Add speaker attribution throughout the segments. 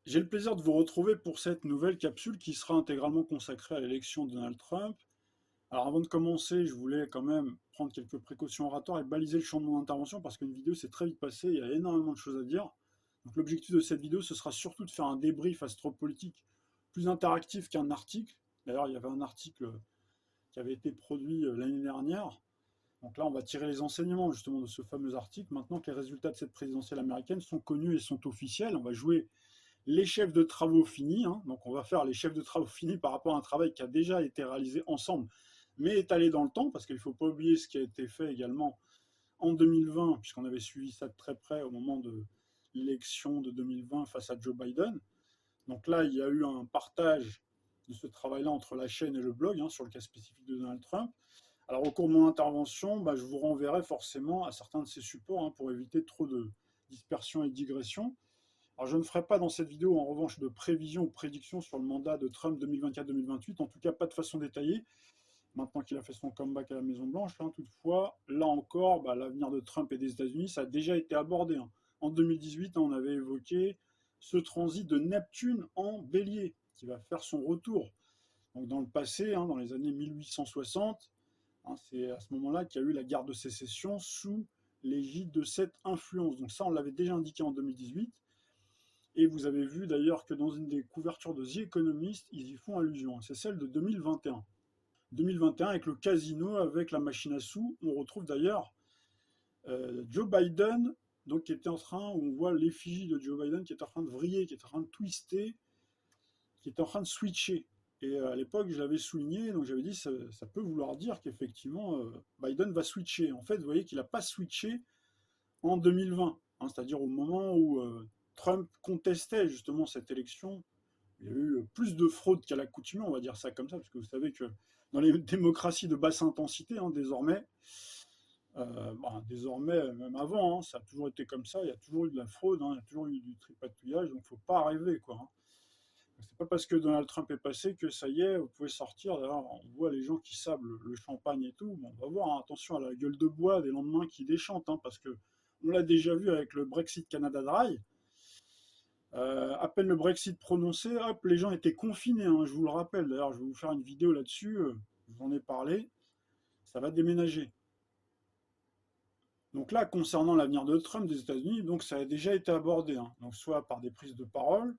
Speaker 1: J'ai le plaisir de vous retrouver pour cette nouvelle capsule qui sera intégralement consacrée à l'élection de Donald Trump. Alors avant de commencer, je voulais quand même prendre quelques précautions oratoires et baliser le champ de mon intervention parce qu'une vidéo s'est très vite passée, il y a énormément de choses à dire. Donc l'objectif de cette vidéo, ce sera surtout de faire un débrief astropolitique plus interactif qu'un article. D'ailleurs, il y avait un article qui avait été produit l'année dernière. Donc là, on va tirer les enseignements justement de ce fameux article. Maintenant que les résultats de cette présidentielle américaine sont connus et sont officiels, on va jouer les chefs de travaux finis. Donc on va faire les chefs de travaux finis par rapport à un travail qui a déjà été réalisé ensemble, mais étalé dans le temps, parce qu'il ne faut pas oublier ce qui a été fait également en 2020, puisqu'on avait suivi ça de très près au moment de l'élection de 2020 face à Joe Biden. Donc là, il y a eu un partage de ce travail-là entre la chaîne et le blog sur le cas spécifique de Donald Trump. Alors au cours de mon intervention, je vous renverrai forcément à certains de ces supports pour éviter trop de dispersion et de digression. Alors, je ne ferai pas dans cette vidéo, en revanche, de prévision ou prédiction sur le mandat de Trump 2024-2028, en tout cas pas de façon détaillée, maintenant qu'il a fait son comeback à la Maison-Blanche. Toutefois, là encore, l'avenir de Trump et des États-Unis, ça a déjà été abordé. En 2018, on avait évoqué ce transit de Neptune en bélier, qui va faire son retour. Donc, dans le passé, dans les années 1860, c'est à ce moment-là qu'il y a eu la guerre de sécession sous l'égide de cette influence. Donc ça, on l'avait déjà indiqué en 2018. Et vous avez vu d'ailleurs que dans une des couvertures de The Economist, ils y font allusion. C'est celle de 2021. 2021 avec le casino, avec la machine à sous. On retrouve d'ailleurs Joe Biden, donc qui était en train, où on voit l'effigie de Joe Biden qui est en train de vriller, qui est en train de twister, qui est en train de switcher. Et à l'époque, je l'avais souligné, donc j'avais dit ça peut vouloir dire qu'effectivement Biden va switcher. En fait, vous voyez qu'il n'a pas switché en 2020, c'est-à-dire au moment où Trump contestait justement cette élection. Il y a eu plus de fraude qu'à l'accoutumée, on va dire ça comme ça, parce que vous savez que dans les démocraties de basse intensité, désormais, désormais, même avant, ça a toujours été comme ça, il y a toujours eu de la fraude, il y a toujours eu du tripatouillage, donc il ne faut pas rêver, quoi. C'est pas parce que Donald Trump est passé que ça y est, vous pouvez sortir. D'ailleurs, on voit les gens qui sablent le champagne et tout. Bon, on va voir, attention à la gueule de bois des lendemains qui déchantent, parce que on l'a déjà vu avec le Brexit Canada Dry. À peine le Brexit prononcé, hop, les gens étaient confinés, je vous le rappelle. D'ailleurs, je vais vous faire une vidéo là-dessus, je vous en ai parlé. Ça va déménager. Donc là, concernant l'avenir de Trump des États-Unis, donc ça a déjà été abordé, donc soit par des prises de parole,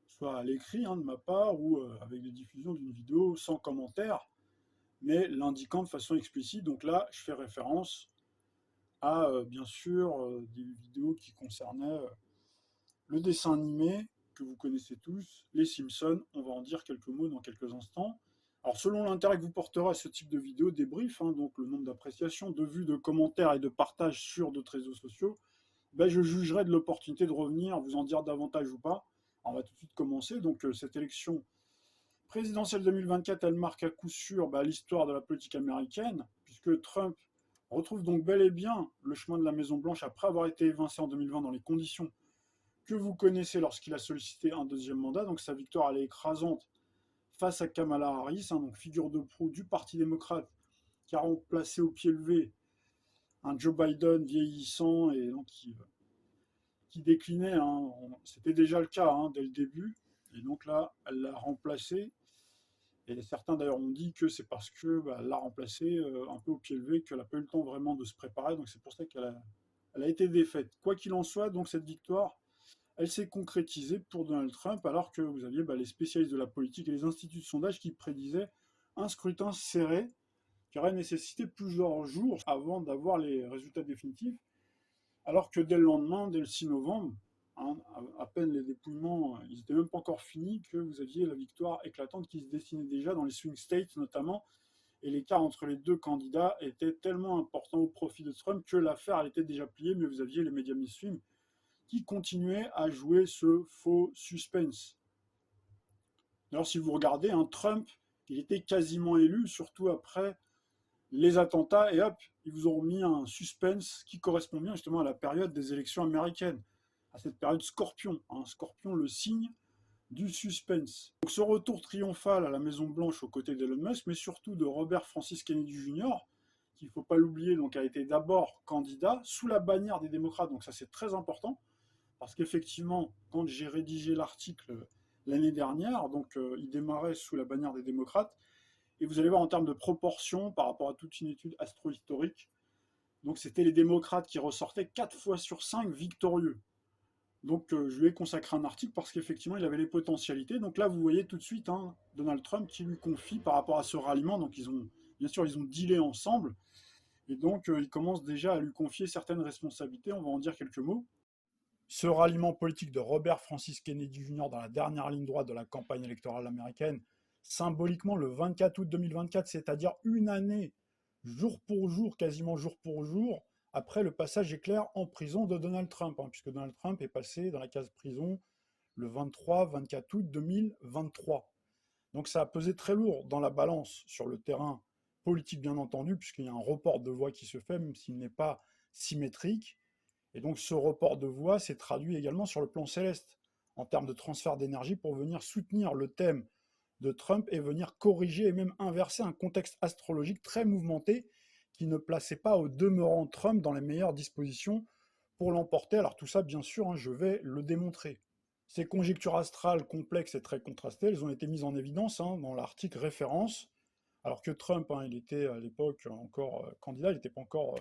Speaker 1: soit à l'écrit de ma part, ou avec des diffusions d'une vidéo sans commentaire, mais l'indiquant de façon explicite. Donc là, je fais référence à, bien sûr, des vidéos qui concernaient le dessin animé que vous connaissez tous, les Simpsons. On va en dire quelques mots dans quelques instants. Alors, selon l'intérêt que vous porterez à ce type de vidéo, débrief, donc le nombre d'appréciations, de vues, de commentaires et de partages sur d'autres réseaux sociaux, je jugerai de l'opportunité de revenir, vous en dire davantage ou pas. Alors, on va tout de suite commencer. Donc, cette élection présidentielle 2024, elle marque à coup sûr l'histoire de la politique américaine, puisque Trump retrouve donc bel et bien le chemin de la Maison-Blanche après avoir été évincé en 2020 dans les conditions que vous connaissez lorsqu'il a sollicité un deuxième mandat. Donc sa victoire, elle est écrasante face à Kamala Harris, donc figure de proue du Parti démocrate, qui a remplacé au pied levé un Joe Biden vieillissant et donc qui déclinait. C'était déjà le cas dès le début. Et donc là, elle l'a remplacé. Et certains d'ailleurs ont dit que c'est parce que elle l'a remplacé un peu au pied levé, qu'elle n'a pas eu le temps vraiment de se préparer. Donc c'est pour ça elle a été défaite. Quoi qu'il en soit, donc cette victoire, elle s'est concrétisée pour Donald Trump, alors que vous aviez les spécialistes de la politique et les instituts de sondage qui prédisaient un scrutin serré qui aurait nécessité plusieurs jours avant d'avoir les résultats définitifs, alors que dès le lendemain, dès le 6 novembre, à peine les dépouillements, ils n'étaient même pas encore finis, que vous aviez la victoire éclatante qui se dessinait déjà dans les swing states notamment, et l'écart entre les deux candidats était tellement important au profit de Trump que l'affaire elle était déjà pliée, mais vous aviez les médias mainstream qui continuait à jouer ce faux suspense. D'ailleurs, si vous regardez, Trump, il était quasiment élu, surtout après les attentats, et hop, ils vous ont mis un suspense qui correspond bien justement à la période des élections américaines, à cette période scorpion, scorpion le signe du suspense. Donc ce retour triomphal à la Maison-Blanche aux côtés d'Elon Musk, mais surtout de Robert Francis Kennedy Jr., qu'il ne faut pas l'oublier, donc a été d'abord candidat sous la bannière des démocrates, donc ça c'est très important, Parce qu'effectivement, quand j'ai rédigé l'article l'année dernière, donc il démarrait sous la bannière des démocrates, et vous allez voir en termes de proportion par rapport à toute une étude astro-historique, donc c'était les démocrates qui ressortaient 4 fois sur 5 victorieux. Donc je lui ai consacré un article parce qu'effectivement il avait les potentialités. Donc là vous voyez tout de suite Donald Trump qui lui confie par rapport à ce ralliement. Donc bien sûr ils ont dealé ensemble et donc il commence déjà à lui confier certaines responsabilités. On va en dire quelques mots. Ce ralliement politique de Robert Francis Kennedy Jr. dans la dernière ligne droite de la campagne électorale américaine, symboliquement le 24 août 2024, c'est-à-dire une année, jour pour jour, quasiment jour pour jour, après le passage éclair en prison de Donald Trump, puisque Donald Trump est passé dans la case prison le 23-24 août 2023. Donc ça a pesé très lourd dans la balance sur le terrain politique, bien entendu, puisqu'il y a un report de voix qui se fait, même s'il n'est pas symétrique. Et donc ce report de voix s'est traduit également sur le plan céleste, en termes de transfert d'énergie pour venir soutenir le thème de Trump et venir corriger et même inverser un contexte astrologique très mouvementé qui ne plaçait pas au demeurant Trump dans les meilleures dispositions pour l'emporter. Alors tout ça, bien sûr, je vais le démontrer. Ces conjectures astrales complexes et très contrastées, elles ont été mises en évidence dans l'article référence, alors que Trump, il était à l'époque encore candidat, il n'était pas encore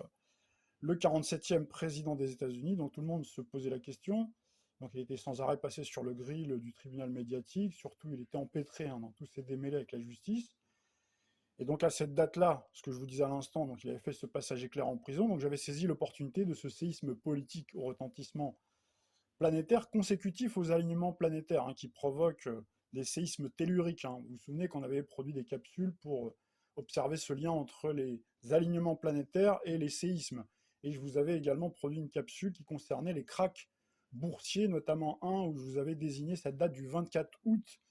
Speaker 1: le 47e président des États-Unis, donc tout le monde se posait la question. Donc il était sans arrêt passé sur le grill du tribunal médiatique, surtout il était empêtré dans tous ses démêlés avec la justice. Et donc à cette date-là, ce que je vous disais à l'instant, donc il avait fait ce passage éclair en prison, donc j'avais saisi l'opportunité de ce séisme politique au retentissement planétaire consécutif aux alignements planétaires qui provoquent des séismes telluriques. Vous vous souvenez qu'on avait produit des capsules pour observer ce lien entre les alignements planétaires et les séismes. Et je vous avais également produit une capsule qui concernait les cracks boursiers, notamment un où je vous avais désigné cette date du 24 août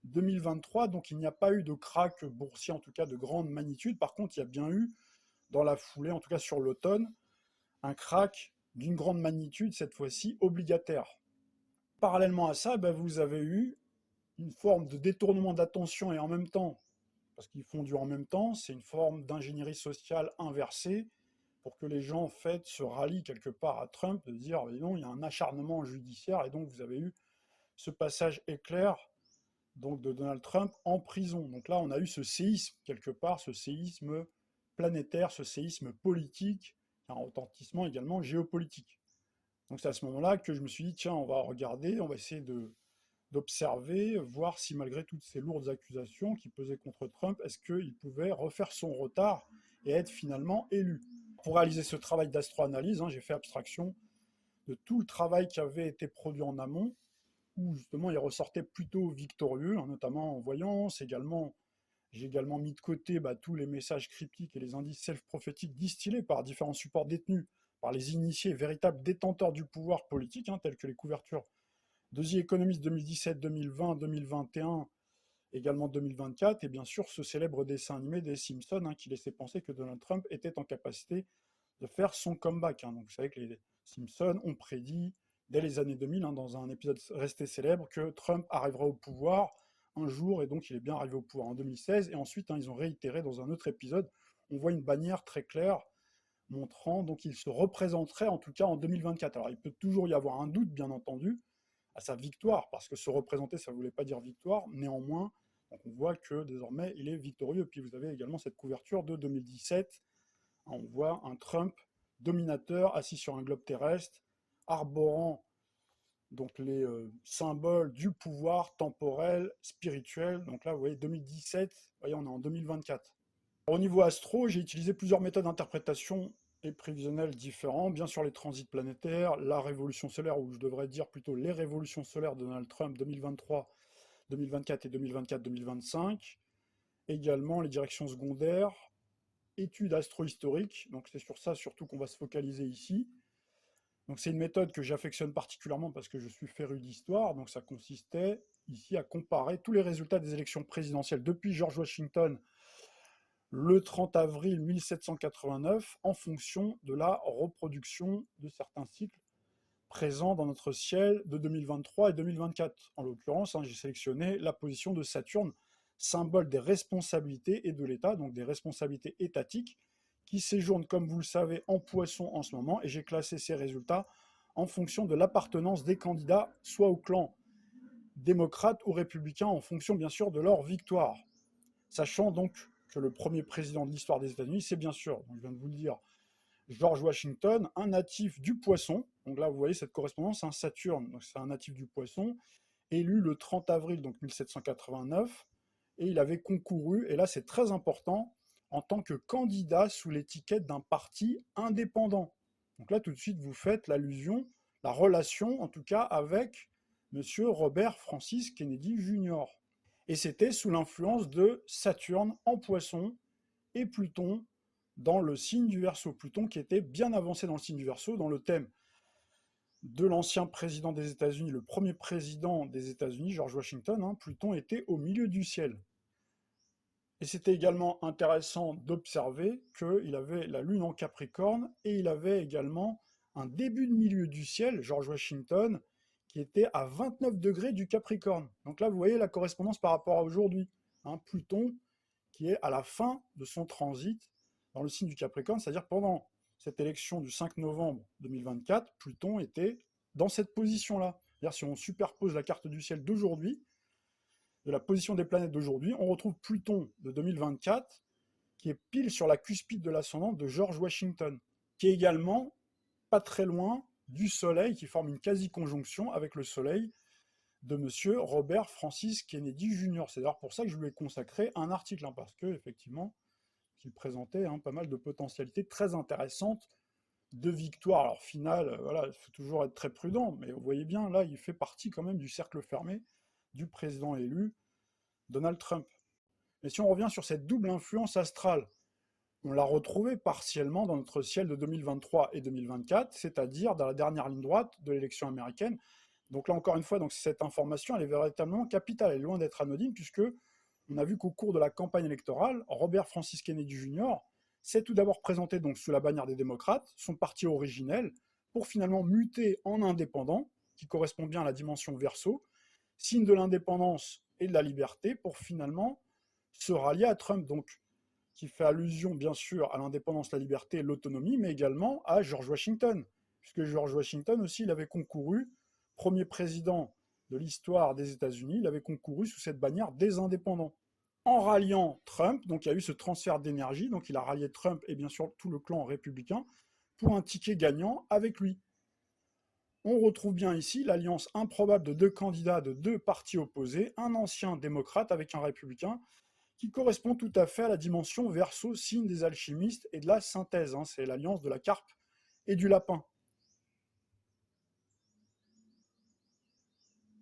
Speaker 1: 2023. Donc il n'y a pas eu de crack boursier, en tout cas de grande magnitude. Par contre, il y a bien eu, dans la foulée, en tout cas sur l'automne, un crack d'une grande magnitude, cette fois-ci obligataire. Parallèlement à ça, vous avez eu une forme de détournement d'attention et en même temps, parce qu'ils font du en même temps, c'est une forme d'ingénierie sociale inversée pour que les gens en fait se rallient quelque part à Trump, de dire non, il y a un acharnement judiciaire et donc vous avez eu ce passage éclair donc de Donald Trump en prison. Donc là, on a eu ce séisme quelque part, ce séisme planétaire, ce séisme politique, un retentissement également géopolitique. Donc c'est à ce moment-là que je me suis dit, tiens, on va regarder, on va essayer d'observer, voir si malgré toutes ces lourdes accusations qui pesaient contre Trump, est-ce qu'il pouvait refaire son retard et être finalement élu. Pour réaliser ce travail d'astroanalyse, j'ai fait abstraction de tout le travail qui avait été produit en amont, où justement il ressortait plutôt victorieux, notamment en voyance, j'ai également mis de côté tous les messages cryptiques et les indices self-prophétiques distillés par différents supports détenus par les initiés, véritables détenteurs du pouvoir politique, tels que les couvertures de The Economist 2017, 2020, 2021, également 2024, et bien sûr ce célèbre dessin animé des Simpsons qui laissait penser que Donald Trump était en capacité de faire son comeback. Donc vous savez que les Simpsons ont prédit dès les années 2000, dans un épisode resté célèbre, que Trump arriverait au pouvoir un jour, et donc il est bien arrivé au pouvoir en 2016, et ensuite ils ont réitéré dans un autre épisode, on voit une bannière très claire montrant donc il se représenterait en tout cas en 2024. Alors il peut toujours y avoir un doute, bien entendu, à sa victoire, parce que se représenter, ça ne voulait pas dire victoire, néanmoins, donc on voit que désormais il est victorieux. Puis vous avez également cette couverture de 2017, on voit un Trump dominateur assis sur un globe terrestre, arborant donc les symboles du pouvoir temporel, spirituel. Donc là, vous voyez, 2017, voyez, on est en 2024. Au niveau astro, j'ai utilisé plusieurs méthodes d'interprétation et prévisionnelles différents. Bien sûr, les transits planétaires, la révolution solaire, ou je devrais dire plutôt les révolutions solaires de Donald Trump 2023, 2024 et 2024-2025. Également les directions secondaires, études astro-historiques. Donc c'est sur ça surtout qu'on va se focaliser ici. Donc c'est une méthode que j'affectionne particulièrement parce que je suis féru d'histoire. Donc ça consistait ici à comparer tous les résultats des élections présidentielles depuis George Washington le 30 avril 1789 en fonction de la reproduction de certains cycles présents dans notre ciel de 2023 et 2024. En l'occurrence, j'ai sélectionné la position de Saturne, symbole des responsabilités et de l'État, donc des responsabilités étatiques, qui séjourne, comme vous le savez, en Poisson en ce moment, et j'ai classé ces résultats en fonction de l'appartenance des candidats, soit au clan démocrate ou républicain, en fonction bien sûr de leur victoire. Sachant donc que le premier président de l'histoire des États-Unis, c'est bien sûr, donc je viens de vous le dire, George Washington, un natif du Poisson. Donc là, vous voyez cette correspondance, hein, Saturne, donc c'est un natif du Poisson, élu le 30 avril donc 1789, et il avait concouru, et là c'est très important, en tant que candidat sous l'étiquette d'un parti indépendant. Donc là, tout de suite, vous faites l'allusion, la relation, en tout cas, avec Monsieur Robert Francis Kennedy Jr. Et c'était sous l'influence de Saturne en Poisson et Pluton dans le signe du Verseau. Pluton qui était bien avancé dans le signe du Verseau, dans le thème de l'ancien président des États-Unis, le premier président des États-Unis, George Washington, hein, Pluton était au milieu du ciel. Et c'était également intéressant d'observer qu'il avait la Lune en Capricorne et il avait également un début de milieu du ciel, George Washington, qui était à 29 degrés du Capricorne. Donc là, vous voyez la correspondance par rapport à aujourd'hui. Hein, Pluton, qui est à la fin de son transit dans le signe du Capricorne, c'est-à-dire pendant cette élection du 5 novembre 2024, Pluton était dans cette position-là. C'est-à-dire si on superpose la carte du ciel d'aujourd'hui, de la position des planètes d'aujourd'hui, on retrouve Pluton de 2024 qui est pile sur la cuspide de l'ascendant de George Washington, qui est également pas très loin du Soleil, qui forme une quasi-conjonction avec le Soleil de Monsieur Robert Francis Kennedy Jr. C'est d'ailleurs pour ça que je lui ai consacré un article, hein, parce que effectivement, il présentait pas mal de potentialités très intéressantes de victoire. Alors finale, voilà, il faut toujours être très prudent, mais vous voyez bien, là, il fait partie quand même du cercle fermé du président élu, Donald Trump. Mais si on revient sur cette double influence astrale, on l'a retrouvée partiellement dans notre ciel de 2023 et 2024, c'est-à-dire dans la dernière ligne droite de l'élection américaine. Donc là, encore une fois, donc cette information, elle est véritablement capitale, elle est loin d'être anodine, puisque on a vu qu'au cours de la campagne électorale, Robert Francis Kennedy Jr. s'est tout d'abord présenté donc sous la bannière des démocrates, son parti originel, pour finalement muter en indépendant, qui correspond bien à la dimension Verseau, signe de l'indépendance et de la liberté, pour finalement se rallier à Trump, donc, qui fait allusion bien sûr à l'indépendance, la liberté et l'autonomie, mais également à George Washington, puisque George Washington aussi, il avait concouru, premier président de l'histoire des États-Unis, il avait concouru sous cette bannière des indépendants. En ralliant Trump, donc il y a eu ce transfert d'énergie, donc il a rallié Trump et bien sûr tout le clan républicain pour un ticket gagnant avec lui. On retrouve bien ici l'alliance improbable de deux candidats de deux partis opposés, un ancien démocrate avec un républicain, qui correspond tout à fait à la dimension Verseau, signe des alchimistes et de la synthèse. Hein, c'est l'alliance de la carpe et du lapin.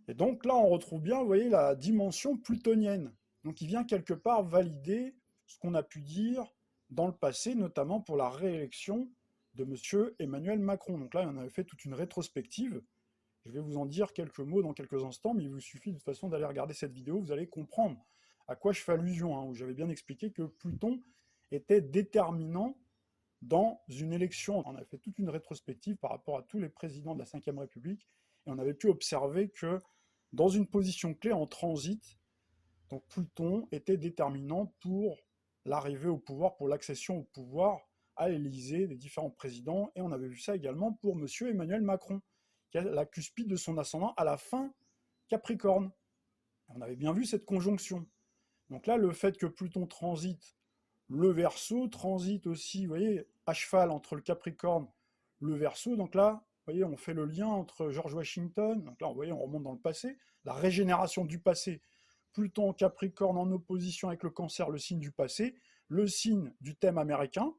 Speaker 1: Et donc là, on retrouve bien, vous voyez, la dimension plutonienne. Donc il vient quelque part valider ce qu'on a pu dire dans le passé, notamment pour la réélection de M. Emmanuel Macron. Donc là, on avait fait toute une rétrospective. Je vais vous en dire quelques mots dans quelques instants, mais il vous suffit de toute façon d'aller regarder cette vidéo, vous allez comprendre à quoi je fais allusion, hein, où j'avais bien expliqué que Pluton était déterminant dans une élection. On a fait toute une rétrospective par rapport à tous les présidents de la Ve République, et on avait pu observer que dans une position clé en transit, donc Pluton était déterminant pour l'arrivée au pouvoir, pour l'accession au pouvoir à l'Élysée des différents présidents, et on avait vu ça également pour M. Emmanuel Macron, qui a la cuspide de son ascendant à la fin Capricorne. On avait bien vu cette conjonction. Donc là, le fait que Pluton transite le Verseau, transite aussi, vous voyez, à cheval entre le Capricorne, le Verseau, donc là, vous voyez, on fait le lien entre George Washington, donc là, vous voyez, on remonte dans le passé, la régénération du passé, Pluton Capricorne en opposition avec le Cancer, le signe du passé, le signe du thème américain,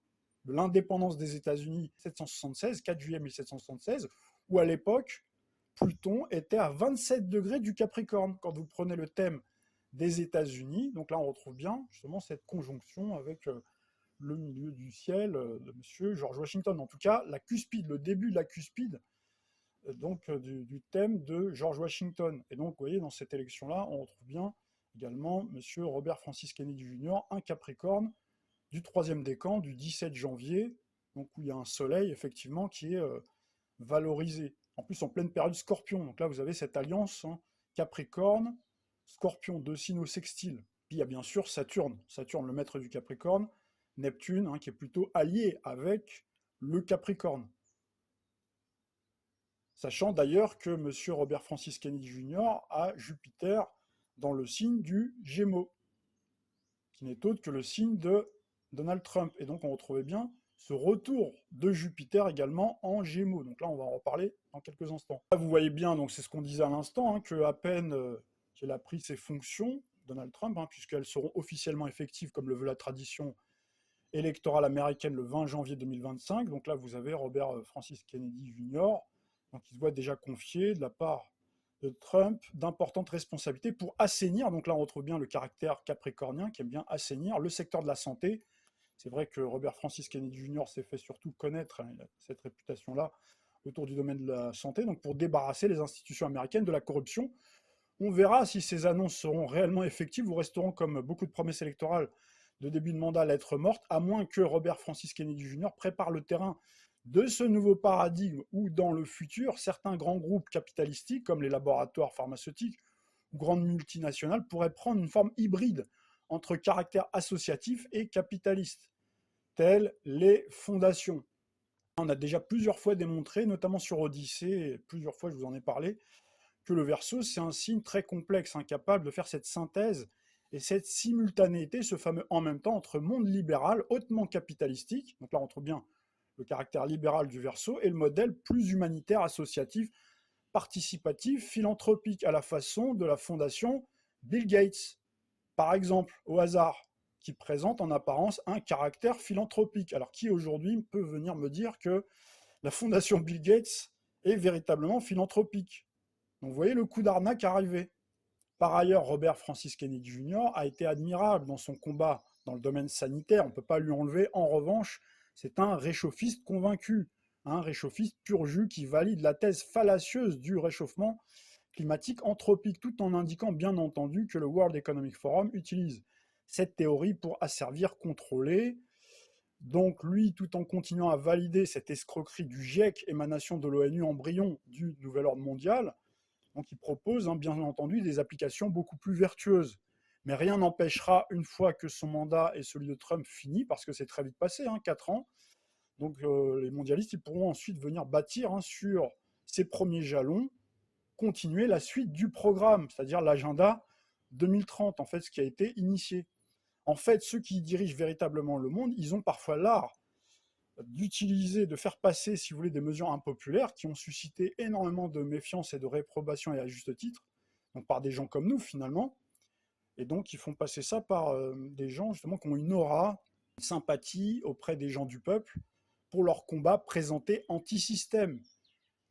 Speaker 1: de l'indépendance des États-Unis 1776, 4 juillet 1776, où à l'époque, Pluton était à 27 degrés du Capricorne. Quand vous prenez le thème des États-Unis, donc là on retrouve bien justement cette conjonction avec le milieu du ciel de Monsieur George Washington. En tout cas, la cuspide, le début de la cuspide du thème de George Washington. Et donc, vous voyez, dans cette élection-là, on retrouve bien également Monsieur Robert Francis Kennedy Jr., un Capricorne du 3e décan, du 17 janvier, donc où il y a un soleil, effectivement, qui est valorisé. En plus, en pleine période Scorpion. Donc là, vous avez cette alliance, hein, Capricorne, Scorpion, deux signes au sextile. Puis il y a bien sûr Saturne, le maître du Capricorne, Neptune, hein, qui est plutôt allié avec le Capricorne. Sachant d'ailleurs que M. Robert Francis Kennedy Jr. a Jupiter dans le signe du Gémeaux, qui n'est autre que le signe de Donald Trump. Et donc on retrouvait bien ce retour de Jupiter également en Gémeaux. Donc là, on va en reparler dans quelques instants. Là, vous voyez bien, donc c'est ce qu'on disait à l'instant, hein, qu'à peine qu'il a pris ses fonctions, Donald Trump, hein, puisqu'elles seront officiellement effectives, comme le veut la tradition électorale américaine, le 20 janvier 2025. Donc là, vous avez Robert Francis Kennedy Jr., donc il se voit déjà confier de la part de Trump d'importantes responsabilités pour assainir, donc là on retrouve bien le caractère capricornien qui aime bien assainir le secteur de la santé. C'est vrai que Robert Francis Kennedy Jr. s'est fait surtout connaître, hein, il a cette réputation-là autour du domaine de la santé, donc pour débarrasser les institutions américaines de la corruption. On verra si ces annonces seront réellement effectives ou resteront comme beaucoup de promesses électorales de début de mandat lettres mortes, à moins que Robert Francis Kennedy Jr. prépare le terrain de ce nouveau paradigme où, dans le futur, certains grands groupes capitalistiques, comme les laboratoires pharmaceutiques ou grandes multinationales, pourraient prendre une forme hybride entre caractère associatif et capitaliste, telles les fondations. On a déjà plusieurs fois démontré, notamment sur Odyssée, et plusieurs fois je vous en ai parlé, que le Verseau, c'est un signe très complexe, incapable de faire cette synthèse et cette simultanéité, ce fameux en même temps, entre monde libéral, hautement capitalistique, donc là on trouve bien le caractère libéral du Verseau, et le modèle plus humanitaire, associatif, participatif, philanthropique, à la façon de la fondation Bill Gates, par exemple, au hasard, qui présente en apparence un caractère philanthropique. Alors qui aujourd'hui peut venir me dire que la fondation Bill Gates est véritablement philanthropique? Donc vous voyez le coup d'arnaque arriver. Par ailleurs, Robert Francis Kennedy Jr. a été admirable dans son combat dans le domaine sanitaire, on ne peut pas lui enlever. En revanche, c'est un réchauffiste convaincu, un réchauffiste pur jus qui valide la thèse fallacieuse du réchauffement climatique anthropique, tout en indiquant bien entendu que le World Economic Forum utilise cette théorie pour asservir, contrôler. Donc lui, tout en continuant à valider cette escroquerie du GIEC, émanation de l'ONU, embryon du nouvel ordre mondial, donc il propose bien entendu des applications beaucoup plus vertueuses. Mais rien n'empêchera, une fois que son mandat et celui de Trump finit, parce que c'est très vite passé, 4 ans, donc les mondialistes ils pourront ensuite venir bâtir sur ces premiers jalons, continuer la suite du programme, c'est-à-dire l'agenda 2030, en fait, ce qui a été initié. En fait, ceux qui dirigent véritablement le monde, ils ont parfois l'art d'utiliser, de faire passer, si vous voulez, des mesures impopulaires qui ont suscité énormément de méfiance et de réprobation, et à juste titre, donc par des gens comme nous finalement, et donc ils font passer ça par des gens justement qui ont une aura, une sympathie auprès des gens du peuple pour leur combat présenté anti-système.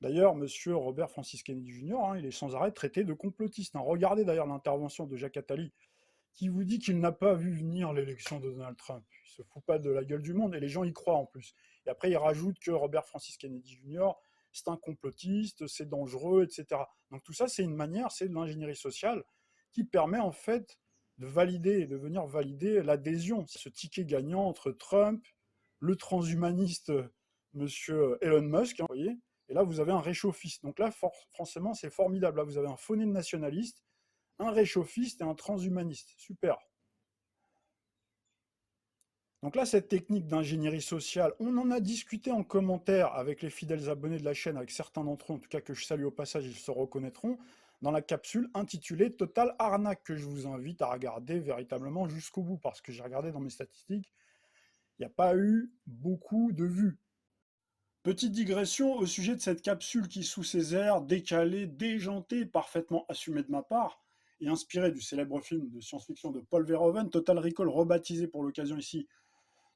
Speaker 1: D'ailleurs, monsieur Robert Francis Kennedy Jr., il est sans arrêt traité de complotiste. Regardez d'ailleurs l'intervention de Jacques Attali, qui vous dit qu'il n'a pas vu venir l'élection de Donald Trump. Il se fout pas de la gueule du monde, et les gens y croient en plus. Et après, il rajoute que Robert Francis Kennedy Jr., c'est un complotiste, c'est dangereux, etc. Donc tout ça, c'est une manière, c'est de l'ingénierie sociale qui permet en fait de valider, de venir valider l'adhésion. Ce ticket gagnant entre Trump, le transhumaniste monsieur Elon Musk, vous voyez, et là vous avez un réchauffiste. Donc là, forcément, c'est formidable. Là, vous avez un faux-né de nationaliste, un réchauffiste et un transhumaniste. Super. Donc là, cette technique d'ingénierie sociale, on en a discuté en commentaire avec les fidèles abonnés de la chaîne, avec certains d'entre eux, en tout cas que je salue au passage, ils se reconnaîtront, dans la capsule intitulée Total Arnaque, que je vous invite à regarder véritablement jusqu'au bout, parce que j'ai regardé dans mes statistiques, il n'y a pas eu beaucoup de vues. Petite digression au sujet de cette capsule qui, sous ses airs décalés, déjantés, parfaitement assumés de ma part, et inspirée du célèbre film de science-fiction de Paul Verhoeven, Total Recall, rebaptisé pour l'occasion ici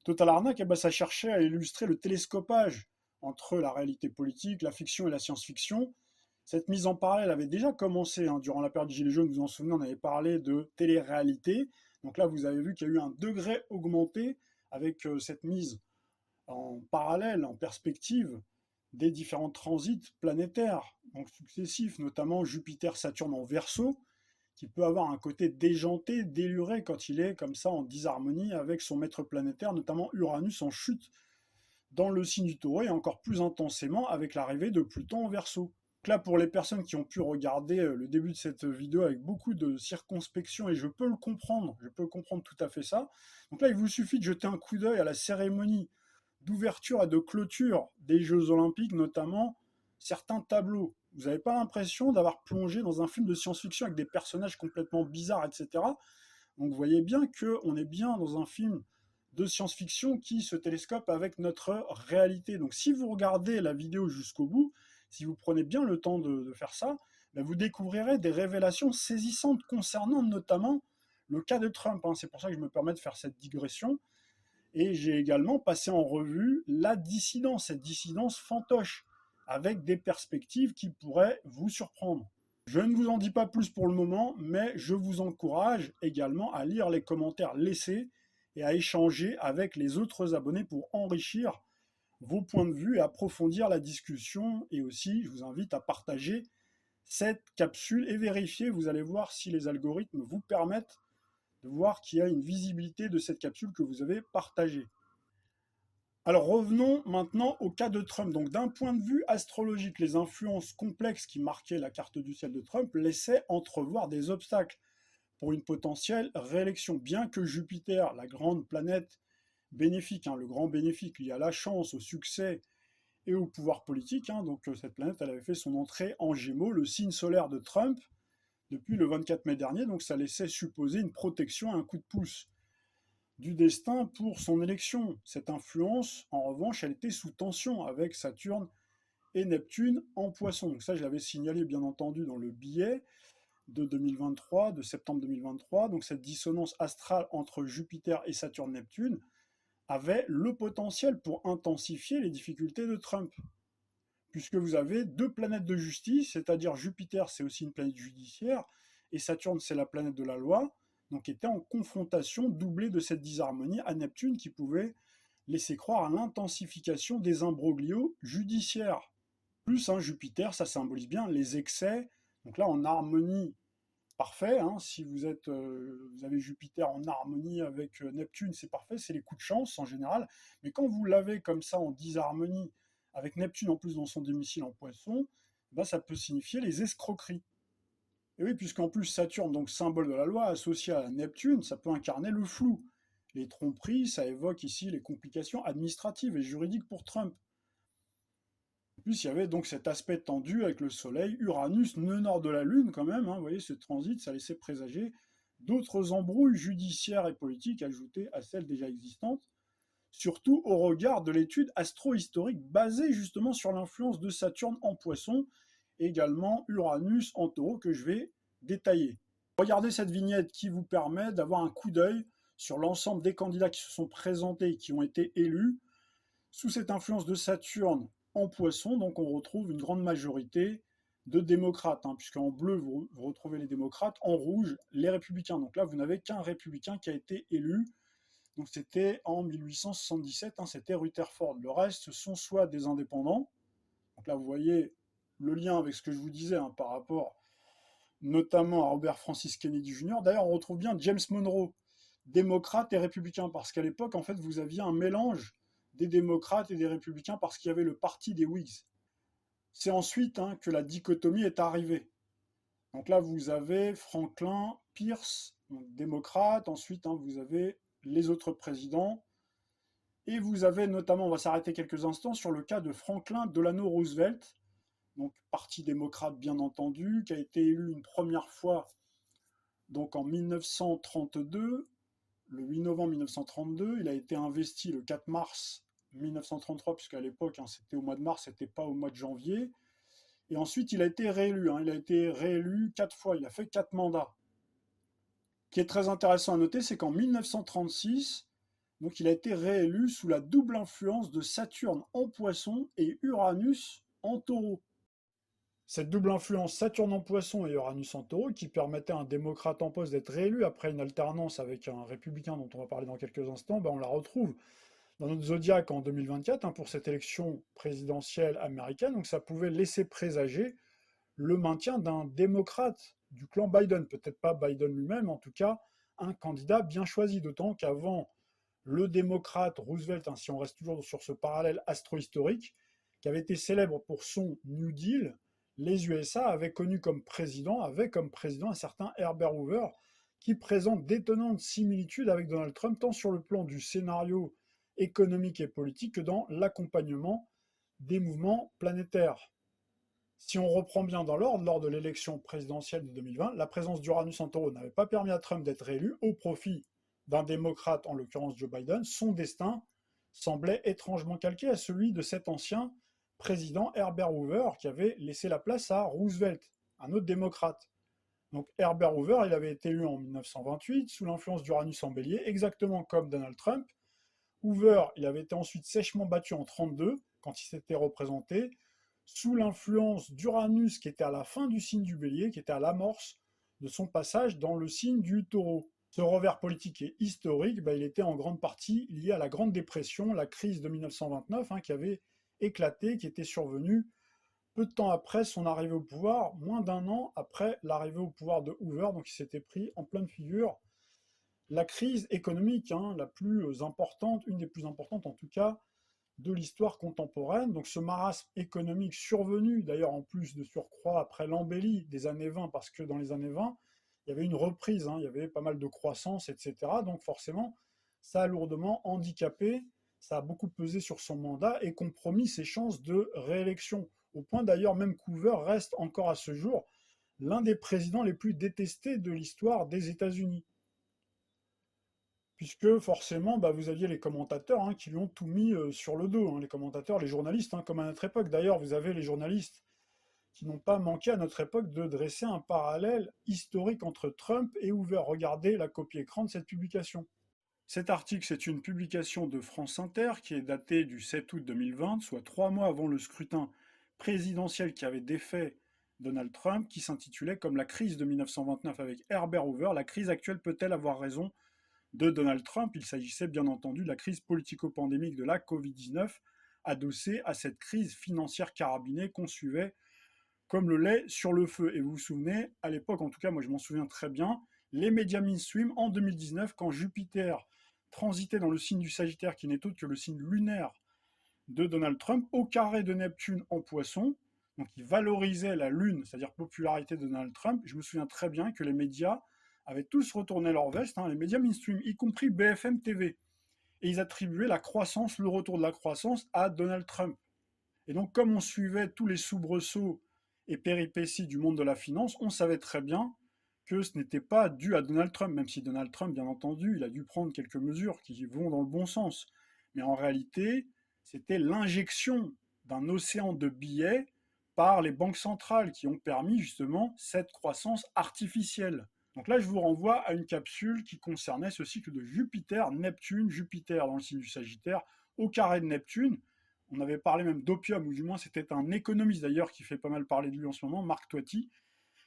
Speaker 1: Total Arnaque, ça cherchait à illustrer le télescopage entre la réalité politique, la fiction et la science-fiction. Cette mise en parallèle avait déjà commencé durant la période du Gilets jaunes, vous vous en souvenez, on avait parlé de télé-réalité. Donc là, vous avez vu qu'il y a eu un degré augmenté avec cette mise en parallèle, en perspective, des différents transits planétaires, donc successifs, notamment Jupiter-Saturne en Verseau, qui peut avoir un côté déjanté, déluré quand il est comme ça en disharmonie avec son maître planétaire, notamment Uranus en chute dans le signe du Taureau, et encore plus intensément avec l'arrivée de Pluton en Verseau. Donc là, pour les personnes qui ont pu regarder le début de cette vidéo avec beaucoup de circonspection, et je peux comprendre tout à fait ça. Donc là, il vous suffit de jeter un coup d'œil à la cérémonie d'ouverture et de clôture des Jeux Olympiques, notamment certains tableaux. Vous n'avez pas l'impression d'avoir plongé dans un film de science-fiction avec des personnages complètement bizarres, etc. Donc vous voyez bien qu'on est bien dans un film de science-fiction qui se télescope avec notre réalité. Donc si vous regardez la vidéo jusqu'au bout, si vous prenez bien le temps de faire ça, ben vous découvrirez des révélations saisissantes concernant notamment le cas de Trump. C'est pour ça que je me permets de faire cette digression. Et j'ai également passé en revue la dissidence, cette dissidence fantoche, avec des perspectives qui pourraient vous surprendre. Je ne vous en dis pas plus pour le moment, mais je vous encourage également à lire les commentaires laissés et à échanger avec les autres abonnés pour enrichir vos points de vue et approfondir la discussion. Et aussi, je vous invite à partager cette capsule et vérifier, vous allez voir si les algorithmes vous permettent de voir qu'il y a une visibilité de cette capsule que vous avez partagée. Alors revenons maintenant au cas de Trump. Donc d'un point de vue astrologique, les influences complexes qui marquaient la carte du ciel de Trump laissaient entrevoir des obstacles pour une potentielle réélection. Bien que Jupiter, la grande planète bénéfique, le grand bénéfique, lié à la chance, au succès et au pouvoir politique, donc cette planète elle avait fait son entrée en Gémeaux, le signe solaire de Trump, depuis le 24 mai dernier, donc ça laissait supposer une protection, un coup de pouce du destin pour son élection. Cette influence, en revanche, elle était sous tension avec Saturne et Neptune en Poisson. Donc ça, je l'avais signalé bien entendu dans le billet de 2023, de septembre 2023. Donc cette dissonance astrale entre Jupiter et Saturne-Neptune avait le potentiel pour intensifier les difficultés de Trump. Puisque vous avez deux planètes de justice, c'est-à-dire Jupiter, c'est aussi une planète judiciaire, et Saturne, c'est la planète de la loi, donc était en confrontation doublée de cette disharmonie à Neptune qui pouvait laisser croire à l'intensification des imbroglios judiciaires. Plus Jupiter, ça symbolise bien les excès, donc là en harmonie parfait, si vous avez Jupiter en harmonie avec Neptune, c'est parfait, c'est les coups de chance en général, mais quand vous l'avez comme ça en disharmonie, avec Neptune en plus dans son domicile en Poisson, ça peut signifier les escroqueries. Et oui, puisqu'en plus Saturne, donc symbole de la loi, associé à Neptune, ça peut incarner le flou. Les tromperies, ça évoque ici les complications administratives et juridiques pour Trump. En plus, il y avait donc cet aspect tendu avec le Soleil, Uranus, nœud nord de la Lune quand même, vous voyez, ce transit, ça laissait présager d'autres embrouilles judiciaires et politiques ajoutées à celles déjà existantes, surtout au regard de l'étude astro-historique basée justement sur l'influence de Saturne en Poisson, également Uranus en Taureau que je vais détailler. Regardez cette vignette qui vous permet d'avoir un coup d'œil sur l'ensemble des candidats qui se sont présentés et qui ont été élus. Sous cette influence de Saturne en Poisson, donc on retrouve une grande majorité de démocrates, puisqu'en bleu vous retrouvez les démocrates, en rouge les républicains. Donc là vous n'avez qu'un républicain qui a été élu. Donc c'était en 1877, c'était Rutherford. Le reste, ce sont soit des indépendants. Donc là, vous voyez le lien avec ce que je vous disais par rapport notamment à Robert Francis Kennedy Jr. D'ailleurs, on retrouve bien James Monroe, démocrate et républicain, parce qu'à l'époque, en fait, vous aviez un mélange des démocrates et des républicains parce qu'il y avait le parti des Whigs. C'est ensuite que la dichotomie est arrivée. Donc là, vous avez Franklin Pierce, donc démocrate. Ensuite, vous avez les autres présidents. Et vous avez notamment, on va s'arrêter quelques instants sur le cas de Franklin Delano Roosevelt, donc parti démocrate bien entendu, qui a été élu une première fois donc en 1932, le 8 novembre 1932. Il a été investi le 4 mars 1933, puisqu'à l'époque c'était au mois de mars, c'était pas au mois de janvier. Et ensuite il a été réélu, il a été réélu 4 fois, il a fait 4 mandats. Ce qui est très intéressant à noter, c'est qu'en 1936, donc il a été réélu sous la double influence de Saturne en Poisson et Uranus en Taureau. Cette double influence Saturne en Poisson et Uranus en Taureau qui permettait à un démocrate en poste d'être réélu après une alternance avec un républicain dont on va parler dans quelques instants, on la retrouve dans notre zodiaque en 2024 pour cette élection présidentielle américaine. Donc ça pouvait laisser présager le maintien d'un démocrate du clan Biden, peut-être pas Biden lui-même, en tout cas un candidat bien choisi, d'autant qu'avant le démocrate Roosevelt, si on reste toujours sur ce parallèle astro-historique, qui avait été célèbre pour son New Deal, les USA avaient comme président un certain Herbert Hoover, qui présente d'étonnantes similitudes avec Donald Trump, tant sur le plan du scénario économique et politique que dans l'accompagnement des mouvements planétaires. Si on reprend bien dans l'ordre, lors de l'élection présidentielle de 2020, la présence d'Uranus en taureau n'avait pas permis à Trump d'être réélu au profit d'un démocrate, en l'occurrence Joe Biden. Son destin semblait étrangement calqué à celui de cet ancien président Herbert Hoover qui avait laissé la place à Roosevelt, un autre démocrate. Donc Herbert Hoover, il avait été élu en 1928 sous l'influence d'Uranus en bélier, exactement comme Donald Trump. Hoover, il avait été ensuite sèchement battu en 1932 quand il s'était représenté sous l'influence d'Uranus qui était à la fin du signe du bélier, qui était à l'amorce de son passage dans le signe du taureau. Ce revers politique et historique, il était en grande partie lié à la Grande Dépression, la crise de 1929 qui avait éclaté, qui était survenue peu de temps après son arrivée au pouvoir, moins d'un an après l'arrivée au pouvoir de Hoover, donc il s'était pris en pleine figure la crise économique la plus importante, une des plus importantes en tout cas, de l'histoire contemporaine. Donc ce marasme économique survenu, d'ailleurs en plus de surcroît après l'embellie des années 20, parce que dans les années 20, il y avait une reprise, il y avait pas mal de croissance, etc. Donc forcément, ça a lourdement handicapé, ça a beaucoup pesé sur son mandat et compromis ses chances de réélection. Au point d'ailleurs même qu'Hoover reste encore à ce jour l'un des présidents les plus détestés de l'histoire des États-Unis. Puisque forcément, vous aviez les commentateurs qui lui ont tout mis sur le dos, les commentateurs, les journalistes, comme à notre époque. D'ailleurs, vous avez les journalistes qui n'ont pas manqué à notre époque de dresser un parallèle historique entre Trump et Hoover. Regardez la copie écran de cette publication. Cet article, c'est une publication de France Inter qui est datée du 7 août 2020, soit 3 mois avant le scrutin présidentiel qui avait défait Donald Trump, qui s'intitulait comme la crise de 1929 avec Herbert Hoover, la crise actuelle peut-elle avoir raison de Donald Trump? Il s'agissait bien entendu de la crise politico-pandémique de la Covid-19, adossée à cette crise financière carabinée qu'on suivait comme le lait sur le feu. Et vous vous souvenez, à l'époque, en tout cas, moi je m'en souviens très bien, les médias mainstream en 2019, quand Jupiter transitait dans le signe du Sagittaire, qui n'est autre que le signe lunaire de Donald Trump, au carré de Neptune en Poisson, donc il valorisait la lune, c'est-à-dire popularité de Donald Trump. Je me souviens très bien que les médias avaient tous retourné leur veste, les médias mainstream, y compris BFM TV, et ils attribuaient la croissance, le retour de la croissance à Donald Trump. Et donc, comme on suivait tous les soubresauts et péripéties du monde de la finance, on savait très bien que ce n'était pas dû à Donald Trump, même si Donald Trump, bien entendu, il a dû prendre quelques mesures qui vont dans le bon sens. Mais en réalité, c'était l'injection d'un océan de billets par les banques centrales qui ont permis justement cette croissance artificielle. Donc là, je vous renvoie à une capsule qui concernait ce cycle de Jupiter-Neptune, Jupiter dans le signe du Sagittaire, au carré de Neptune. On avait parlé même d'opium, ou du moins c'était un économiste d'ailleurs qui fait pas mal parler de lui en ce moment, Marc Toiti,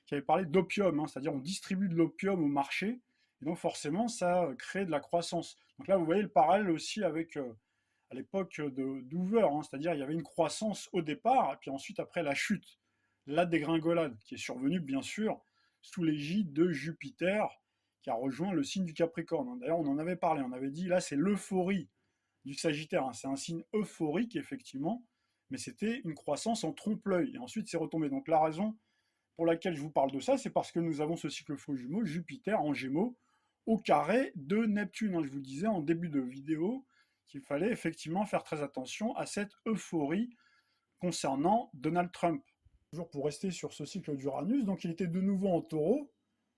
Speaker 1: qui avait parlé d'opium, c'est-à-dire on distribue de l'opium au marché, et donc forcément ça crée de la croissance. Donc là vous voyez le parallèle aussi avec à l'époque d'Hoover, c'est-à-dire il y avait une croissance au départ, et puis ensuite après la chute, la dégringolade, qui est survenue bien sûr sous l'égide de Jupiter, qui a rejoint le signe du Capricorne. D'ailleurs on en avait parlé, on avait dit là c'est l'euphorie du Sagittaire, c'est un signe euphorique effectivement, mais c'était une croissance en trompe-l'œil, et ensuite c'est retombé. Donc la raison pour laquelle je vous parle de ça, c'est parce que nous avons ce cycle faux jumeau, Jupiter en Gémeaux, au carré de Neptune. Je vous disais en début de vidéo qu'il fallait effectivement faire très attention à cette euphorie concernant Donald Trump. Toujours pour rester sur ce cycle d'Uranus, donc il était de nouveau en taureau,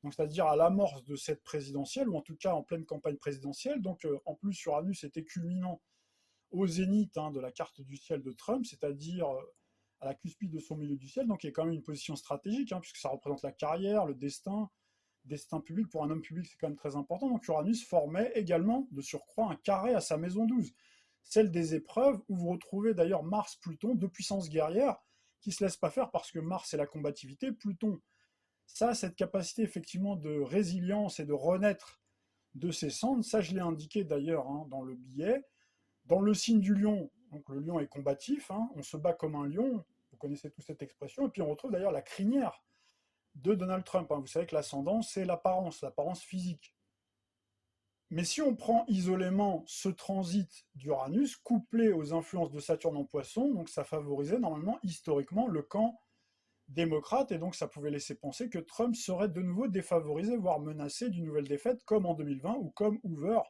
Speaker 1: donc c'est-à-dire à l'amorce de cette présidentielle, ou en tout cas en pleine campagne présidentielle. Donc en plus, Uranus était culminant au zénith de la carte du ciel de Trump, c'est-à-dire à la cuspide de son milieu du ciel, donc il y a quand même une position stratégique, puisque ça représente la carrière, le destin public. Pour un homme public, c'est quand même très important. Donc Uranus formait également, de surcroît, un carré à sa maison 12, celle des épreuves, où vous retrouvez d'ailleurs Mars-Pluton, deux puissances guerrières, qui ne se laissent pas faire parce que Mars, c'est la combativité, Pluton, ça a cette capacité effectivement de résilience et de renaître de ses cendres. Ça, je l'ai indiqué d'ailleurs dans le billet. Dans le signe du lion, donc le lion est combatif, on se bat comme un lion, vous connaissez tous cette expression, et puis on retrouve d'ailleurs la crinière de Donald Trump. Vous savez que l'ascendant, c'est l'apparence physique. Mais si on prend isolément ce transit d'Uranus, couplé aux influences de Saturne en Poisson, donc ça favorisait normalement historiquement le camp démocrate, et donc ça pouvait laisser penser que Trump serait de nouveau défavorisé, voire menacé d'une nouvelle défaite, comme en 2020 ou comme Hoover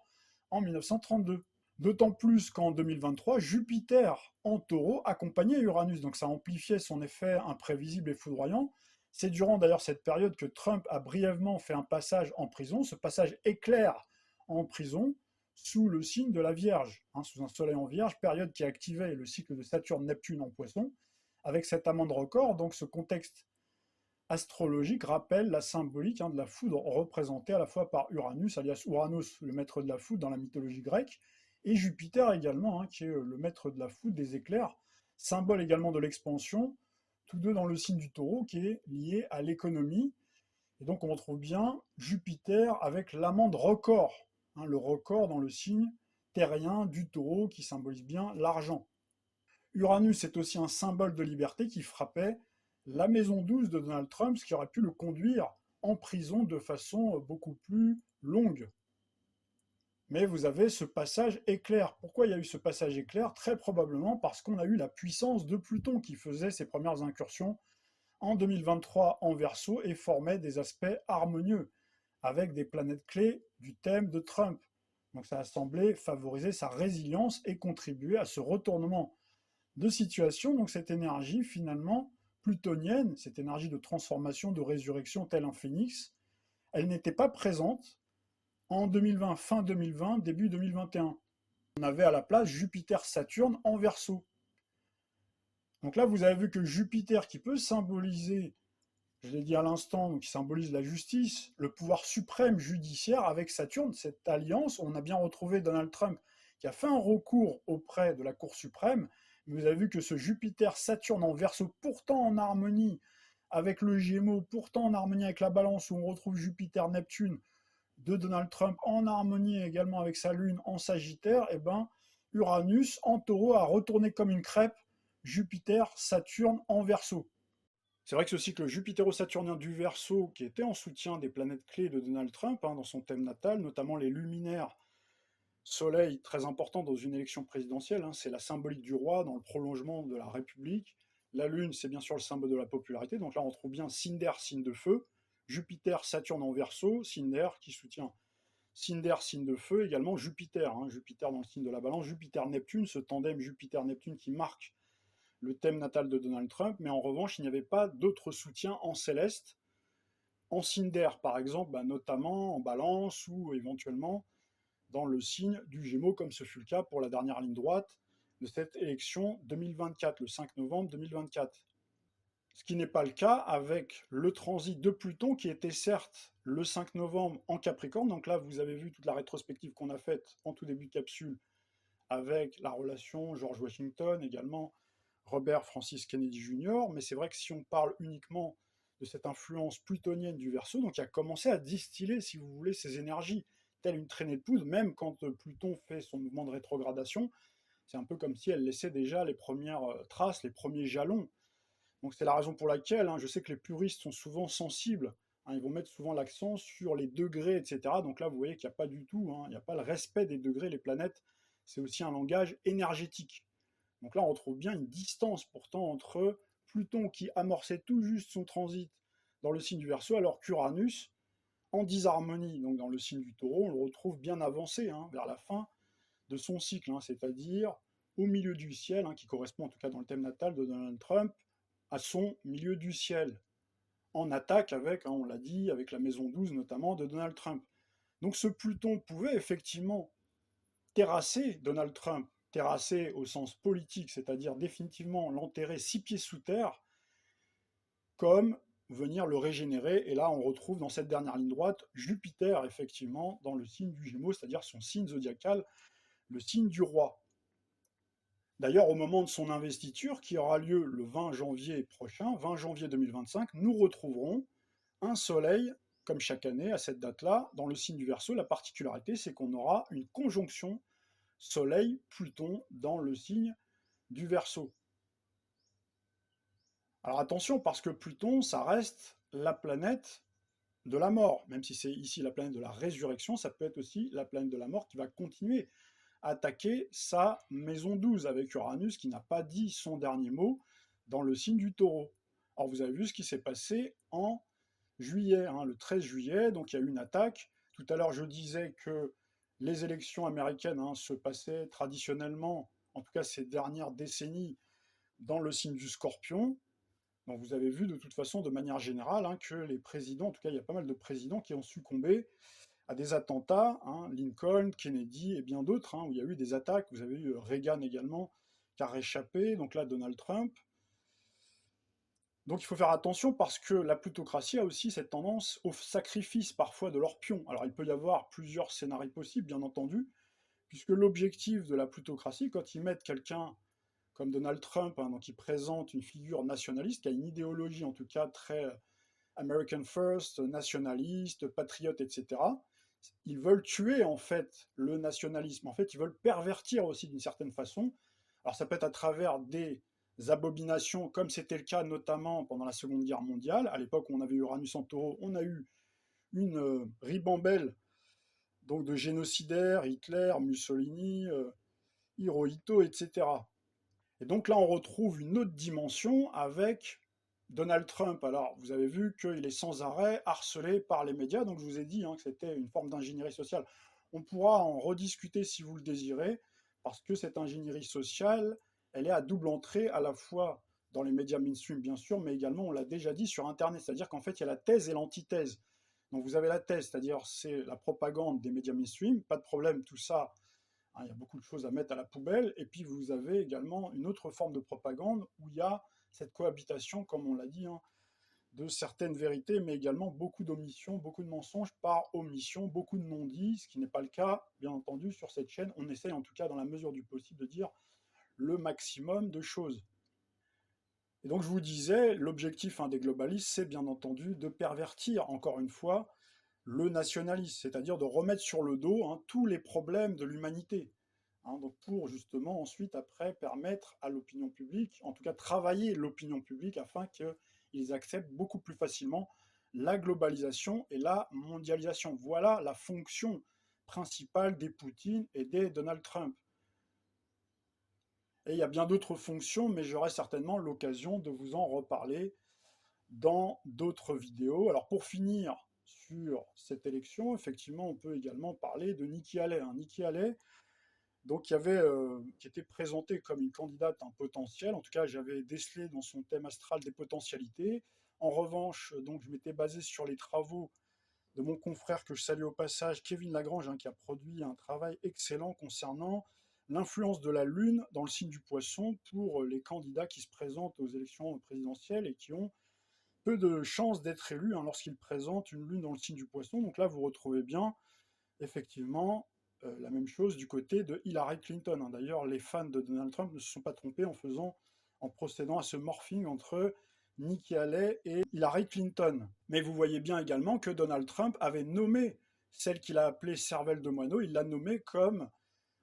Speaker 1: en 1932. D'autant plus qu'en 2023, Jupiter en taureau accompagnait Uranus, donc ça amplifiait son effet imprévisible et foudroyant. C'est durant d'ailleurs cette période que Trump a brièvement fait un passage en prison, ce passage éclair en prison, sous le signe de la Vierge, sous un soleil en Vierge, période qui activait le cycle de Saturne-Neptune en Poisson, avec cette amende record. Donc ce contexte astrologique rappelle la symbolique de la foudre représentée à la fois par Uranus, alias Uranus, le maître de la foudre dans la mythologie grecque, et Jupiter également, qui est le maître de la foudre, des éclairs, symbole également de l'expansion, tous deux dans le signe du taureau, qui est lié à l'économie. Et donc on retrouve bien Jupiter avec l'amande record, le record dans le signe terrien du taureau, qui symbolise bien l'argent. Uranus est aussi un symbole de liberté qui frappait la maison 12 de Donald Trump, ce qui aurait pu le conduire en prison de façon beaucoup plus longue. Mais vous avez ce passage éclair. Pourquoi il y a eu ce passage éclair? Très probablement parce qu'on a eu la puissance de Pluton qui faisait ses premières incursions en 2023 en Verseau et formait des aspects harmonieux avec des planètes clés du thème de Trump. Donc ça a semblé favoriser sa résilience et contribuer à ce retournement de situation. Donc cette énergie finalement plutonienne, cette énergie de transformation, de résurrection telle un phénix, elle n'était pas présente en 2020, fin 2020, début 2021. On avait à la place Jupiter-Saturne en Verseau. Donc là, vous avez vu que Jupiter, qui peut symboliser, je l'ai dit à l'instant, qui symbolise la justice, le pouvoir suprême judiciaire avec Saturne, cette alliance, on a bien retrouvé Donald Trump qui a fait un recours auprès de la Cour suprême. Vous avez vu que ce Jupiter-Saturne en Verseau, pourtant en harmonie avec le Gémeaux, pourtant en harmonie avec la Balance, où on retrouve Jupiter-Neptune, de Donald Trump en harmonie également avec sa lune en Sagittaire, et Uranus en taureau a retourné comme une crêpe Jupiter, Saturne en Verseau. C'est vrai que ce cycle jupitero-saturnien du Verseau, qui était en soutien des planètes clés de Donald Trump dans son thème natal, notamment les luminaires, Soleil très important dans une élection présidentielle, c'est la symbolique du roi dans le prolongement de la République. La Lune, c'est bien sûr le symbole de la popularité, donc là on trouve bien Cinder, signe de feu, Jupiter, Saturne en Verseau, Cinder qui soutient Cinder, signe de feu, également Jupiter, Jupiter dans le signe de la Balance, Jupiter-Neptune, ce tandem Jupiter-Neptune qui marque le thème natal de Donald Trump, mais en revanche, il n'y avait pas d'autres soutiens en céleste, en Cinder par exemple, notamment en Balance ou éventuellement dans le signe du Gémeaux, comme ce fut le cas pour la dernière ligne droite de cette élection 2024, le 5 novembre 2024. Ce qui n'est pas le cas avec le transit de Pluton qui était certes le 5 novembre en Capricorne. Donc là, vous avez vu toute la rétrospective qu'on a faite en tout début de capsule avec la relation George Washington, également Robert Francis Kennedy Jr. Mais c'est vrai que si on parle uniquement de cette influence plutonienne du Verseau, donc il a commencé à distiller, si vous voulez, ses énergies, telle une traînée de poudre, même quand Pluton fait son mouvement de rétrogradation, c'est un peu comme si elle laissait déjà les premières traces, les premiers jalons. Donc c'est la raison pour laquelle je sais que les puristes sont souvent sensibles, ils vont mettre souvent l'accent sur les degrés, etc. Donc là, vous voyez qu'il n'y a pas du tout, il n'y a pas le respect des degrés, les planètes, c'est aussi un langage énergétique. Donc là, on retrouve bien une distance pourtant entre Pluton qui amorçait tout juste son transit dans le signe du Verseau, alors qu'Uranus, en disharmonie, donc dans le signe du Taureau, on le retrouve bien avancé vers la fin de son cycle, c'est-à-dire au milieu du ciel, qui correspond en tout cas dans le thème natal de Donald Trump, à son milieu du ciel, en attaque avec, on l'a dit, avec la maison 12 notamment de Donald Trump. Donc ce Pluton pouvait effectivement terrasser Donald Trump, terrasser au sens politique, c'est-à-dire définitivement l'enterrer 6 pieds sous terre, comme venir le régénérer. Et là, on retrouve dans cette dernière ligne droite Jupiter, effectivement, dans le signe du Gémeaux, c'est-à-dire son signe zodiacal, le signe du roi. D'ailleurs, au moment de son investiture, qui aura lieu le 20 janvier prochain, 20 janvier 2025, nous retrouverons un soleil, comme chaque année, à cette date-là, dans le signe du Verseau. La particularité, c'est qu'on aura une conjonction Soleil-Pluton dans le signe du Verseau. Alors attention, parce que Pluton, ça reste la planète de la mort. Même si c'est ici la planète de la résurrection, ça peut être aussi la planète de la mort qui va continuer à attaquer sa maison 12 avec Uranus qui n'a pas dit son dernier mot dans le signe du Taureau. Alors vous avez vu ce qui s'est passé en juillet, le 13 juillet, donc il y a eu une attaque. Tout à l'heure, je disais que Les élections américaines se passaient traditionnellement, en tout cas ces dernières décennies, dans le signe du Scorpion. Donc vous avez vu de toute façon, de manière générale, que les présidents, en tout cas il y a pas mal de présidents qui ont succombé à des attentats, Lincoln, Kennedy et bien d'autres, où il y a eu des attaques. Vous avez eu Reagan également, qui a réchappé, donc là Donald Trump. Donc il faut faire attention parce que la plutocratie a aussi cette tendance au sacrifice parfois de leurs pions. Alors il peut y avoir plusieurs scénarios possibles, bien entendu, puisque l'objectif de la plutocratie, quand ils mettent quelqu'un comme Donald Trump, donc il présente une figure nationaliste, qui a une idéologie en tout cas très American First, nationaliste, patriote, etc. Ils veulent tuer en fait le nationalisme. En fait, ils veulent pervertir aussi d'une certaine façon. Alors ça peut être à travers des abominations, comme c'était le cas notamment pendant la Seconde Guerre mondiale. À l'époque où on avait Uranus en taureau, on a eu une ribambelle donc de génocidaires, Hitler, Mussolini, Hirohito, etc. Et donc là, on retrouve une autre dimension avec Donald Trump. Alors, vous avez vu qu'il est sans arrêt harcelé par les médias, donc je vous ai dit que c'était une forme d'ingénierie sociale. On pourra en rediscuter si vous le désirez, parce que cette ingénierie sociale, elle est à double entrée, à la fois dans les médias mainstream, bien sûr, mais également, on l'a déjà dit, sur Internet. C'est-à-dire qu'en fait, il y a la thèse et l'antithèse. Donc vous avez la thèse, c'est-à-dire c'est la propagande des médias mainstream, pas de problème, tout ça, il y a beaucoup de choses à mettre à la poubelle. Et puis vous avez également une autre forme de propagande où il y a cette cohabitation, comme on l'a dit, de certaines vérités, mais également beaucoup d'omissions, beaucoup de mensonges par omission, beaucoup de non-dits, ce qui n'est pas le cas, bien entendu, sur cette chaîne. On essaye en tout cas, dans la mesure du possible, de dire le maximum de choses. Et donc je vous disais, l'objectif des globalistes, c'est bien entendu de pervertir, encore une fois, le nationalisme, c'est-à-dire de remettre sur le dos tous les problèmes de l'humanité. Donc pour justement ensuite, après, permettre à l'opinion publique, en tout cas travailler l'opinion publique afin qu'ils acceptent beaucoup plus facilement la globalisation et la mondialisation. Voilà la fonction principale des Poutine et des Donald Trump. Et il y a bien d'autres fonctions, mais j'aurai certainement l'occasion de vous en reparler dans d'autres vidéos. Alors pour finir sur cette élection, effectivement, on peut également parler de Nikki Haley. Nikki Haley, donc, qui était présentée comme une candidate potentielle. En tout cas, j'avais décelé dans son thème astral des potentialités. En revanche, donc, je m'étais basé sur les travaux de mon confrère que je salue au passage, Kevin Lagrange, qui a produit un travail excellent concernant l'influence de la Lune dans le signe du Poisson pour les candidats qui se présentent aux élections présidentielles et qui ont peu de chances d'être élus lorsqu'ils présentent une Lune dans le signe du Poisson. Donc là, vous retrouvez bien, effectivement, la même chose du côté de Hillary Clinton. D'ailleurs, les fans de Donald Trump ne se sont pas trompés en procédant à ce morphing entre Nikki Haley et Hillary Clinton. Mais vous voyez bien également que Donald Trump avait nommé celle qu'il a appelée Cervelle de Moineau, il l'a nommée comme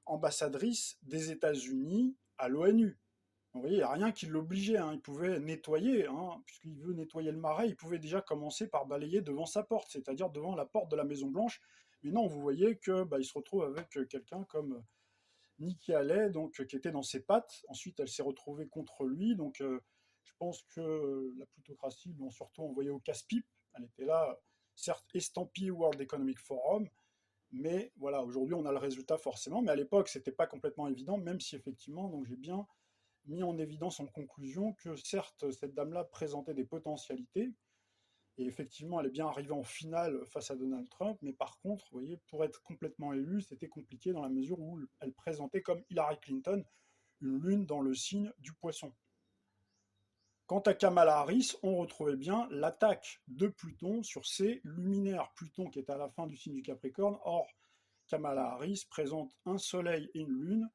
Speaker 1: ambassadrice des États-Unis à l'ONU. Vous voyez, il n'y a rien qui l'obligeait, il pouvait nettoyer, puisqu'il veut nettoyer le marais, il pouvait déjà commencer par balayer devant sa porte, c'est-à-dire devant la porte de la Maison-Blanche. Mais non, vous voyez que il se retrouve avec quelqu'un comme Nikki Haley, donc, qui était dans ses pattes. Ensuite, elle s'est retrouvée contre lui. Donc, je pense que la plutocratie l'ont surtout envoyée au casse-pipe. Elle était là, certes estampillée World Economic Forum, mais voilà, aujourd'hui, on a le résultat forcément. Mais à l'époque, c'était pas complètement évident, même si effectivement, donc j'ai bien mis en évidence en conclusion que certes, cette dame-là présentait des potentialités, et effectivement, elle est bien arrivée en finale face à Donald Trump, mais par contre, vous voyez, pour être complètement élue, c'était compliqué dans la mesure où elle présentait comme Hillary Clinton une lune dans le signe du Poisson. Quant à Kamala Harris, on retrouvait bien l'attaque de Pluton sur ses luminaires. Pluton qui est à la fin du signe du Capricorne, or Kamala Harris présente un soleil et une lune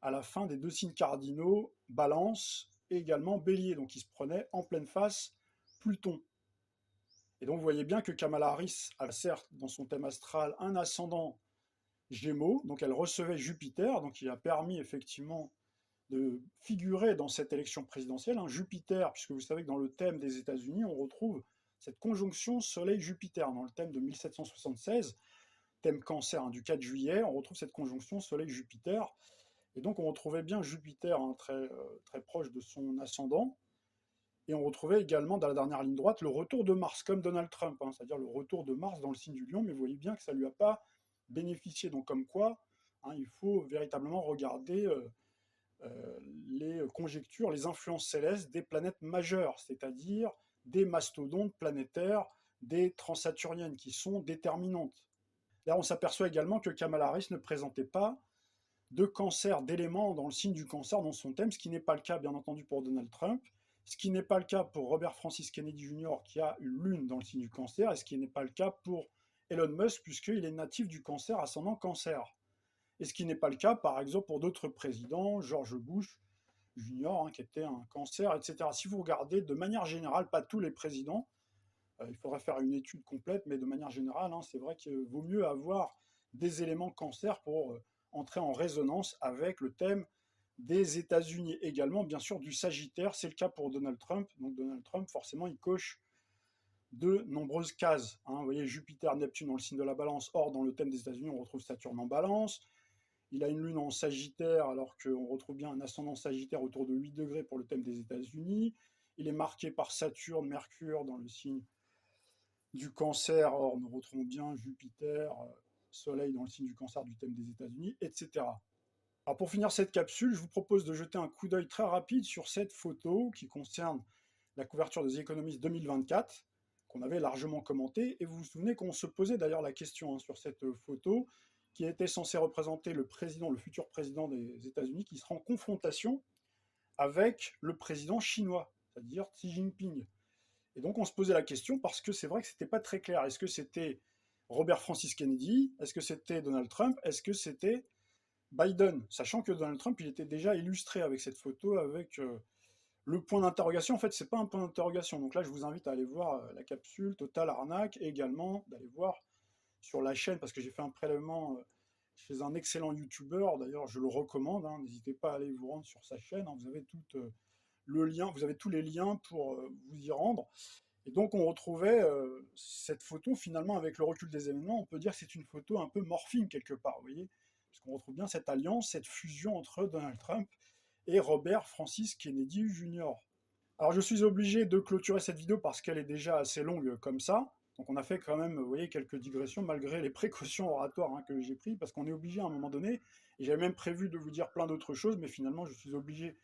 Speaker 1: à la fin des deux signes cardinaux, Balance et également Bélier. Donc il se prenait en pleine face Pluton. Et donc vous voyez bien que Kamala Harris a certes dans son thème astral un ascendant Gémeaux, donc elle recevait Jupiter, donc il a permis effectivement de figurer dans cette élection présidentielle. Jupiter, puisque vous savez que dans le thème des États-Unis, on retrouve cette conjonction Soleil-Jupiter. Dans le thème de 1776, thème Cancer du 4 juillet, on retrouve cette conjonction Soleil-Jupiter. Et donc on retrouvait bien Jupiter très, très proche de son ascendant. Et on retrouvait également dans la dernière ligne droite le retour de Mars, comme Donald Trump, c'est-à-dire le retour de Mars dans le signe du Lion, mais vous voyez bien que ça ne lui a pas bénéficier. Donc comme quoi, hein, il faut véritablement regarder les conjectures, les influences célestes des planètes majeures, c'est-à-dire des mastodontes planétaires, des transsaturiennes qui sont déterminantes. Là, on s'aperçoit également que Kamala Harris ne présentait pas de cancer, d'éléments dans le signe du cancer dans son thème, ce qui n'est pas le cas, bien entendu, pour Donald Trump, ce qui n'est pas le cas pour Robert Francis Kennedy Jr., qui a une lune dans le signe du cancer, et ce qui n'est pas le cas pour Elon Musk, puisqu'il est natif du cancer, ascendant cancer. Et ce qui n'est pas le cas, par exemple, pour d'autres présidents, George Bush Jr., hein, qui était un cancer, etc. Si vous regardez de manière générale, pas tous les présidents, il faudrait faire une étude complète, mais de manière générale, hein, c'est vrai qu'il vaut mieux avoir des éléments cancer pour entrer en résonance avec le thème des États-Unis. Également, bien sûr, du Sagittaire, c'est le cas pour Donald Trump. Donc Donald Trump, forcément, il coche de nombreuses cases. Hein. Vous voyez, Jupiter, Neptune dans le signe de la balance. Or, dans le thème des États-Unis, on retrouve Saturne en balance. Il a une lune en Sagittaire, alors qu'on retrouve bien un ascendant Sagittaire autour de 8 degrés pour le thème des États-Unis. Il est marqué par Saturne, Mercure dans le signe du cancer. Or, nous retrouvons bien Jupiter, Soleil dans le signe du cancer du thème des États-Unis, etc. Alors pour finir cette capsule, je vous propose de jeter un coup d'œil très rapide sur cette photo qui concerne la couverture des The Economist 2024, qu'on avait largement commentée. Et vous vous souvenez qu'on se posait d'ailleurs la question, hein, sur cette photo, qui était censée représenter le président, le futur président des États-Unis, qui sera en confrontation avec le président chinois, c'est-à-dire Xi Jinping. Et donc on se posait la question parce que c'est vrai que c'était pas très clair. Est-ce que c'était Robert Francis Kennedy? Est-ce que c'était Donald Trump? Est-ce que c'était Biden? Sachant que Donald Trump, il était déjà illustré avec cette photo, avec le point d'interrogation. En fait, c'est pas un point d'interrogation. Donc là, je vous invite à aller voir la capsule Total Arnaque et également d'aller voir sur la chaîne, parce que j'ai fait un prélèvement chez un excellent YouTuber. D'ailleurs, je le recommande. Hein, n'hésitez pas à aller vous rendre sur sa chaîne. Hein, vous avez le lien, vous avez tous les liens pour vous y rendre. Et donc on retrouvait cette photo finalement avec le recul des événements, on peut dire que c'est une photo un peu morphine quelque part, vous voyez, parce qu'on retrouve bien cette alliance, cette fusion entre Donald Trump et Robert Francis Kennedy Jr. Alors je suis obligé de clôturer cette vidéo parce qu'elle est déjà assez longue comme ça, donc on a fait quand même, vous voyez, quelques digressions malgré les précautions oratoires, hein, que j'ai prises, parce qu'on est obligé à un moment donné, et j'avais même prévu de vous dire plein d'autres choses, mais finalement je suis obligé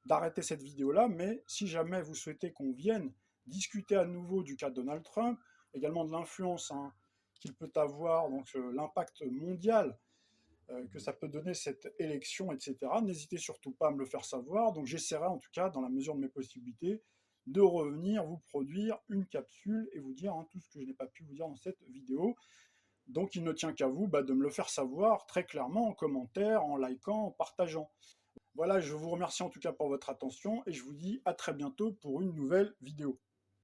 Speaker 1: d'arrêter cette vidéo-là. Mais si jamais vous souhaitez qu'on vienne discuter à nouveau du cas de Donald Trump, également de l'influence, hein, qu'il peut avoir, donc l'impact mondial que ça peut donner cette élection, etc., n'hésitez surtout pas à me le faire savoir. Donc j'essaierai en tout cas, dans la mesure de mes possibilités, de revenir vous produire une capsule et vous dire, hein, tout ce que je n'ai pas pu vous dire dans cette vidéo. Donc il ne tient qu'à vous, de me le faire savoir très clairement en commentaire, en likant, en partageant. Voilà, je vous remercie en tout cas pour votre attention et je vous dis à très bientôt pour une nouvelle vidéo.